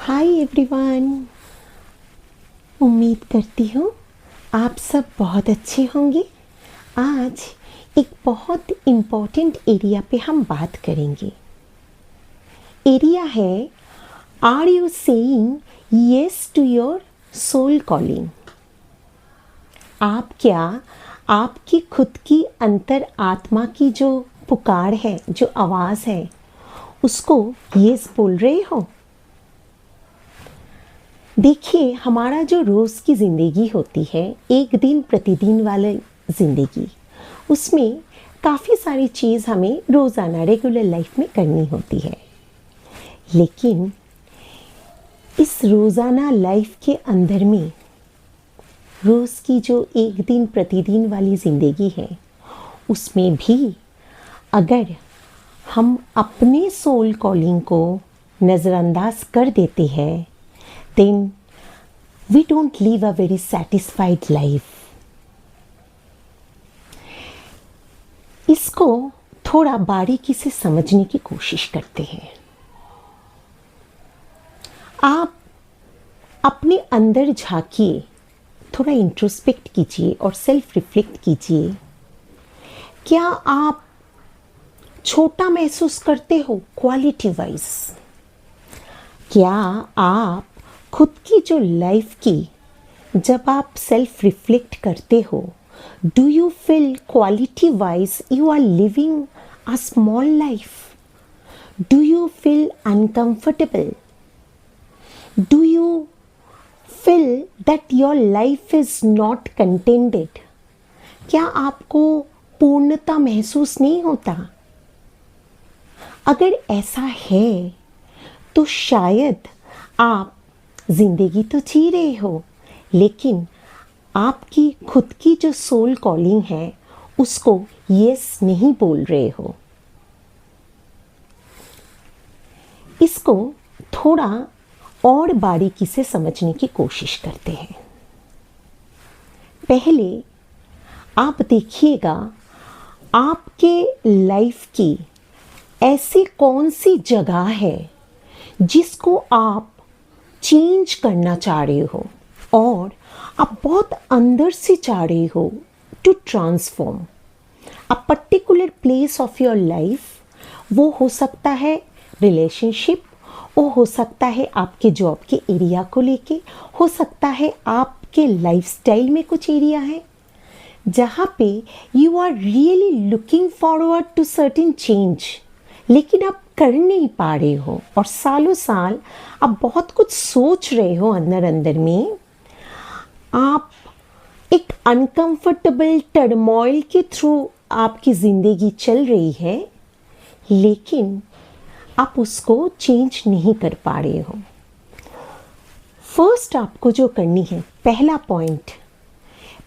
Hi everyone. उम्मीद करती हूँ आप सब बहुत अच्छे होंगे। आज एक बहुत इम्पोर्टेंट एरिया पे हम बात करेंगे। एरिया है, are you saying yes to your soul calling? आप क्या आपकी खुद की अंतर आत्मा की जो पुकार है, जो आवाज़ है, उसको यस बोल रहे हो? देखिए, हमारा जो रोज़ की ज़िंदगी होती है, एक दिन प्रतिदिन वाली ज़िंदगी, उसमें काफ़ी सारी चीज़ हमें रोज़ाना रेगुलर लाइफ में करनी होती है। लेकिन इस रोज़ाना लाइफ के अंदर में रोज़ की जो एक दिन प्रतिदिन वाली ज़िंदगी है, उसमें भी अगर हम अपने सोल कॉलिंग को नज़रअंदाज कर देते हैं, then we don't live a very satisfied life. इसको थोड़ा बारीकी से समझने की कोशिश करते हैं। आप अपने अंदर झांकिए, थोड़ा इंट्रोस्पेक्ट कीजिए और सेल्फ रिफ्लेक्ट कीजिए। क्या आप छोटा महसूस करते हो क्वालिटी वाइज? क्या आप खुद की जो लाइफ की जब आप सेल्फ रिफ्लेक्ट करते हो, do you feel quality wise you are living a small life? Do you feel uncomfortable? Do you feel that your life is not contented? क्या आपको पूर्णता महसूस नहीं होता? अगर ऐसा है तो शायद आप जिंदगी तो जी रहे हो, लेकिन आपकी खुद की जो सोल कॉलिंग है उसको यस नहीं बोल रहे हो। इसको थोड़ा और बारीकी से समझने की कोशिश करते हैं। पहले आप देखिएगा, आपके लाइफ की ऐसी कौन सी जगह है जिसको आप चेंज करना चाह रहे हो और आप बहुत अंदर से चाह रहे हो to transform a particular place of your life. वो हो सकता है रिलेशनशिप, वो हो सकता है आपके जॉब के एरिया को लेके, हो सकता है आपके लाइफस्टाइल में कुछ एरिया है जहाँ पे you are really looking forward to certain change, लेकिन आप कर नहीं पा रहे हो और सालों साल आप बहुत कुछ सोच रहे हो अंदर अंदर में। आप एक अनकंफर्टेबल टर्मोइल के थ्रू आपकी ज़िंदगी चल रही है, लेकिन आप उसको चेंज नहीं कर पा रहे हो। फर्स्ट आपको जो करनी है, पहला पॉइंट,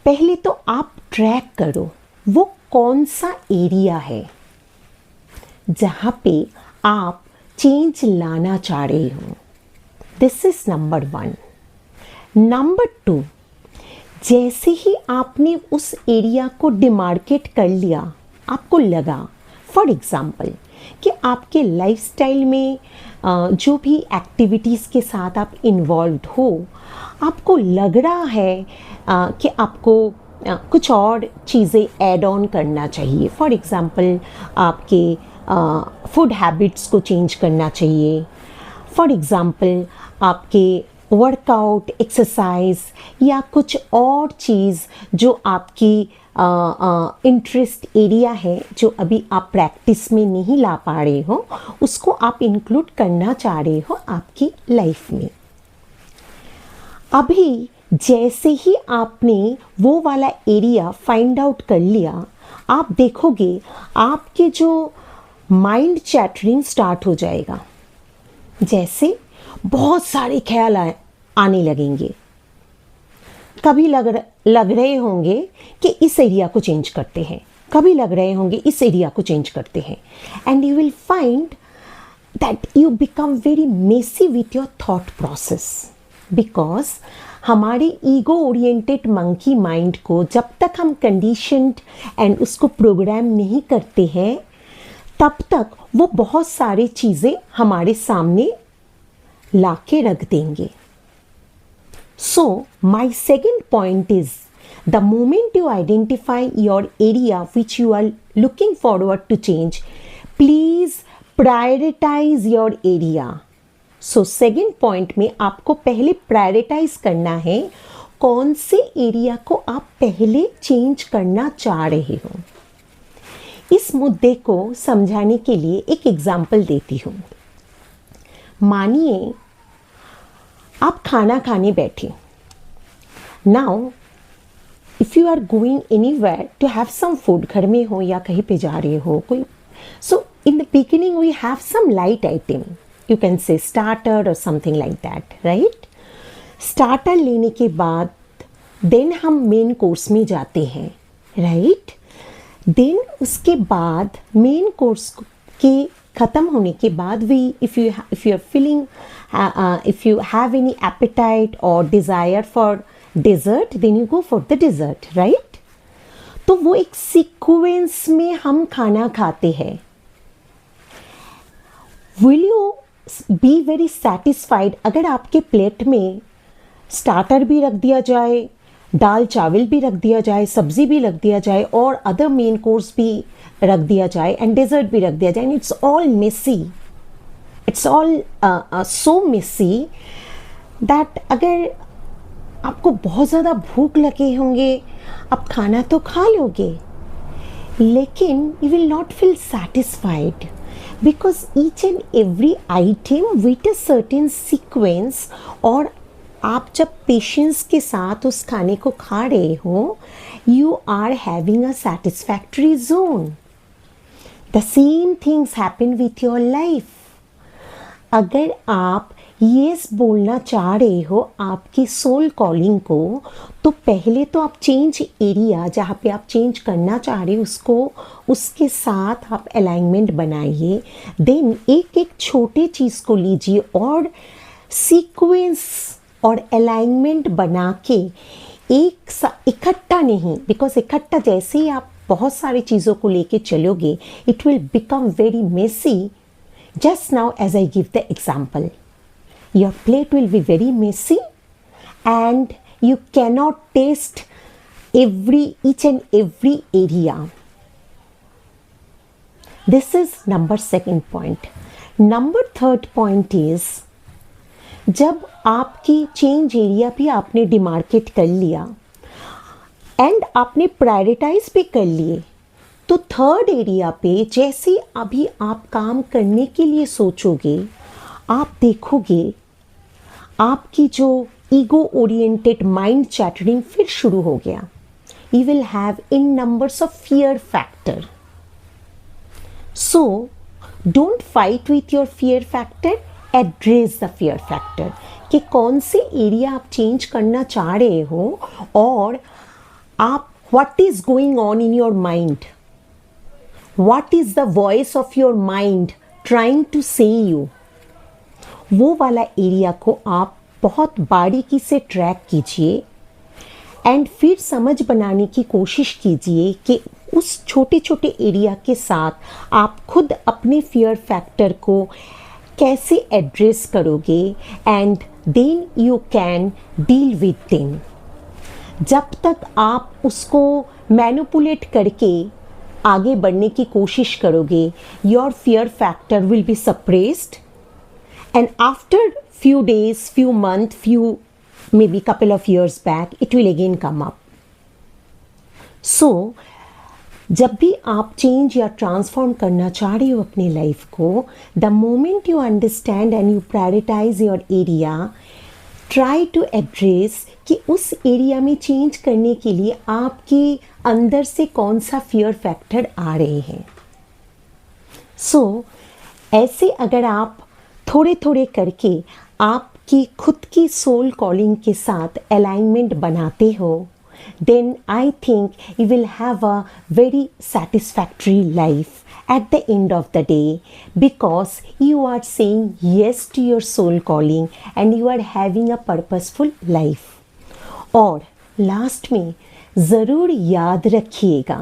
पहले तो आप ट्रैक करो वो कौन सा एरिया है जहाँ पे आप चेंज लाना चाह रहे हो। This is number 1। नंबर 2, जैसे ही आपने उस एरिया को डिमार्केट कर लिया, आपको लगा फॉर एग्जाम्पल कि आपके लाइफस्टाइल में जो भी एक्टिविटीज़ के साथ आप इन्वॉल्व हो, आपको लग रहा है कि आपको कुछ और चीज़ें ऐड ऑन करना चाहिए। फॉर एग्ज़ाम्पल आपके फूड हैबिट्स को चेंज करना चाहिए। फॉर एग्ज़ाम्पल आपके वर्कआउट, एक्सरसाइज या कुछ और चीज़ जो आपकी इंटरेस्ट एरिया है, जो अभी आप प्रैक्टिस में नहीं ला पा रहे हो, उसको आप इंक्लूड करना चाह रहे हो आपकी लाइफ में। अभी जैसे ही आपने वो वाला एरिया फाइंड आउट कर लिया, आप देखोगे आपके जो माइंड चैटरिंग स्टार्ट हो जाएगा। जैसे बहुत सारे ख्याल आने लगेंगे। कभी लग रहे होंगे कि इस एरिया को चेंज करते हैं, कभी लग रहे होंगे इस एरिया को चेंज करते हैं, and you will find that you become very messy with your thought process. Because हमारे ईगो ओरिएंटेड मंकी माइंड को जब तक हम कंडीशनड एंड उसको प्रोग्राम नहीं करते हैं, तब तक वो बहुत सारी चीज़ें हमारे सामने लाके रख देंगे. So, my second point is the moment you identify your area which you are looking forward to change, please prioritize your area. So, second point में आपको पहले prioritize करना है कौन से एरिया को आप पहले चेंज करना चाह रहे हो. इस मुद्दे को समझाने के लिए एक एग्जाम्पल देती हूँ. मानिए आप खाना खाने बैठे. Now if you are going anywhere to have some food, घर में हो या कहीं पे जा रहे हो कोई, so in the beginning we have some light item, you can say starter और something like that, right. Starter लेने के बाद देन हम मेन कोर्स में जाते हैं, राइट. देन उसके बाद मेन कोर्स के ख़त्म होने के बाद we if you are feeling if you have any appetite or desire for dessert, then you go for the dessert, right. तो वो एक सीक्वेंस में हम खाना खाते हैं. Will you be very satisfied अगर आपके प्लेट में स्टार्टर भी रख दिया जाए, दाल चावल भी रख दिया जाए, सब्जी भी रख दिया जाए और अदर मेन कोर्स भी रख दिया जाए एंड डेजर्ट भी रख दिया जाए, and it's all messy. It's all so messy that अगर आपको बहुत ज़्यादा भूख लगे होंगे आप खाना तो खा लोगे, लेकिन you will not feel satisfied because each and every item with a certain sequence, और आप जब पेशेंस के साथ उस खाने को खा रहे हो you are having a satisfactory zone. The same things happen with your life. अगर आप यस बोलना चाह रहे हो आपकी सोल कॉलिंग को, तो पहले तो आप चेंज एरिया जहाँ पे आप चेंज करना चाह रहे हो उसको, उसके साथ आप अलाइनमेंट बनाइए. देन एक एक छोटे चीज़ को लीजिए और सीक्वेंस और अलाइनमेंट बना के इकट्ठा नहीं, बिकॉज इकट्ठा जैसे ही आप बहुत सारी चीज़ों को लेके चलोगे it will become very messy. Just now as I give the example, your plate will be very messy and you cannot taste each and every area. This is number second point. Number third point is जब आपकी change area भी आपने demarcate कर लिया and आपने prioritise भी कर लिए, तो थर्ड एरिया पे जैसे अभी आप काम करने के लिए सोचोगे, आप देखोगे आपकी जो ईगो ओरिएंटेड माइंड चैटरिंग फिर शुरू हो गया. You will have in numbers of fear factor. So don't fight with your fear factor, address the fear factor कि कौन से एरिया आप चेंज करना चाह रहे हो और आप what is going on in your mind. What is the voice of your mind trying to say you? वो वाला एरिया को आप बहुत बारीकी से ट्रैक कीजिए एंड फिर समझ बनाने की कोशिश कीजिए कि उस छोटे छोटे एरिया के साथ आप खुद अपने फियर फैक्टर को कैसे एड्रेस करोगे and then you can deal with them. जब तक आप उसको मैनिपुलेट करके आगे बढ़ने की कोशिश करोगे, your fear factor will be suppressed and after few days, few months, few maybe couple of years back, it will again come up. So जब भी आप चेंज या ट्रांसफॉर्म करना चाह रहे हो अपनी लाइफ को, the moment you understand and you prioritise your area, try to address कि उस एरिया में चेंज करने के लिए आपके अंदर से कौन सा फियर फैक्टर आ रहे हैं. सो ऐसे अगर आप थोड़े थोड़े करके आपकी खुद की सोल कॉलिंग के साथ अलाइनमेंट बनाते हो, then I think you will have a very satisfactory life at the end of the day because you are saying yes to your soul calling and you are having a purposeful life. और last में ज़रूर याद रखिएगा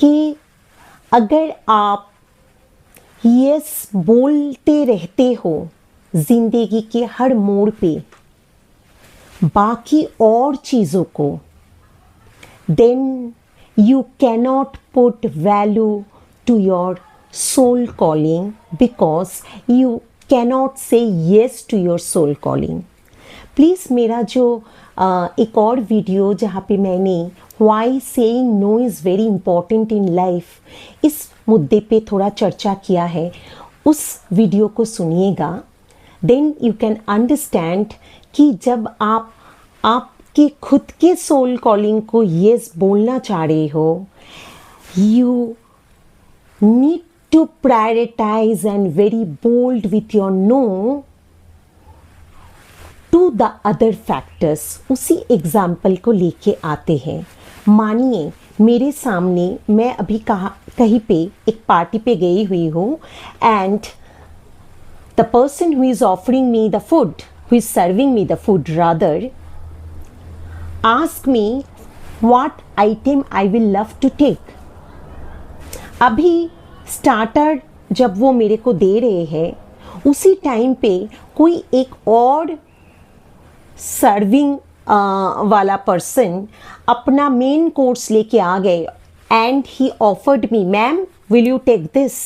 कि अगर आप yes बोलते रहते हो जिंदगी के हर मोड़ पे बाकी और चीज़ों को, then you cannot put value to your soul calling because you cannot say yes to your soul calling. Please मेरा जो एक और वीडियो जहाँ पे मैंने why saying no is very important in life इस मुद्दे पे थोड़ा चर्चा किया है, उस वीडियो को सुनिएगा. देन यू कैन अंडरस्टैंड कि जब आप आपके खुद के सोल कॉलिंग को येस बोलना चाह रहे हो, you need to prioritise and very bold with your no to the other factors. उसी एग्जाम्पल को लेके आते हैं. मानिए मेरे सामने मैं अभी कहीं पे एक पार्टी पे गई हुई हूँ and the person who is offering me the food, who is serving me the food rather, ask me what item I will love to take. अभी स्टार्टर जब वो मेरे को दे रहे हैं उसी टाइम पे कोई एक और सर्विंग वाला पर्सन अपना मेन कोर्स लेके आ गए and he offered me, ma'am will you take this.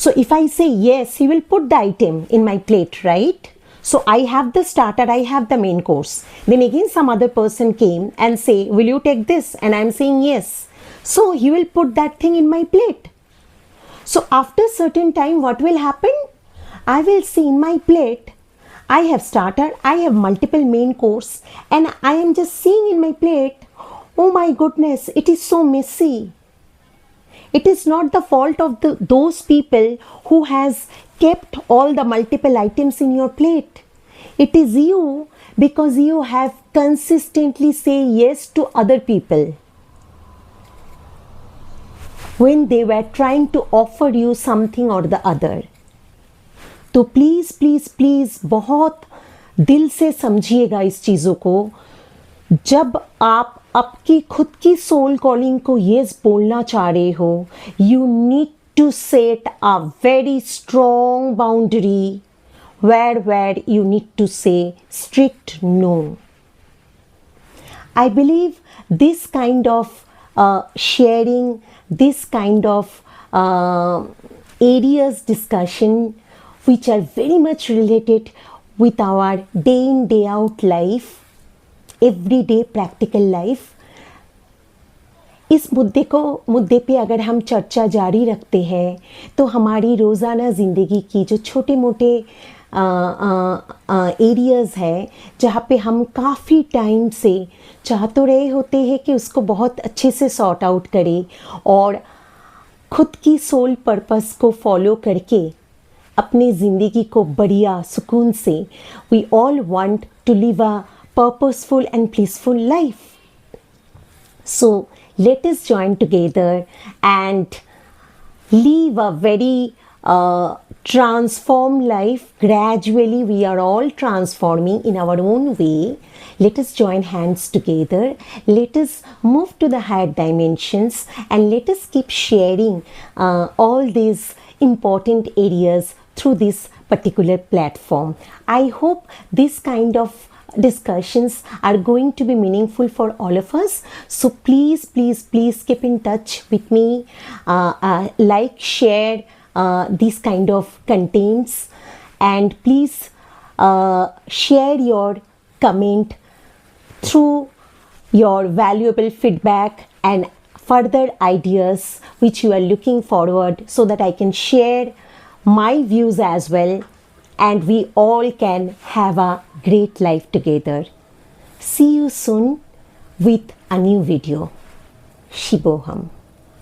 So if I say yes, he will put the item in my plate, right? So I have the starter, I have the main course. Then again some other person came and say, will you take this? And I'm saying yes. So he will put that thing in my plate. So after certain time, what will happen? I will see in my plate, I have starter, I have multiple main course, and I am just seeing in my plate, oh my goodness, it is so messy. It is not the fault of those people who has kept all the multiple items in your plate. It is you because you have consistently say yes to other people when they were trying to offer you something or the other. तो please please please बहुत दिल से समझिएगा इस चीज़ों को. जब आप आपकी खुद की सोल कॉलिंग को येस बोलना चाह रहे हो, you need to set a very strong boundary where you need to say strict no. I believe this kind of sharing, this kind of areas discussion which are very much related with our day in day out life, everyday practical life. इस मुद्दे पे अगर हम चर्चा जारी रखते हैं तो हमारी रोज़ाना ज़िंदगी की जो छोटे मोटे एरियाज़ हैं जहाँ पे हम काफ़ी टाइम से चाह तो रहे होते हैं कि उसको बहुत अच्छे से सॉर्ट आउट करें और खुद की सोल पर्पस को फॉलो करके अपनी ज़िंदगी को बढ़िया सुकून से, we all want to live a purposeful and peaceful life. So let us join together and live a very transformed life. Gradually we are all transforming in our own way. Let us join hands together, let us move to the higher dimensions, and let us keep sharing all these important areas through this particular platform. I hope this kind of discussions are going to be meaningful for all of us. So please keep in touch with me, like, share these kind of contents, and please share your comment through your valuable feedback and further ideas which you are looking forward, so that I can share my views as well, and we all can have a great life together. See you soon with a new video. Shiboham.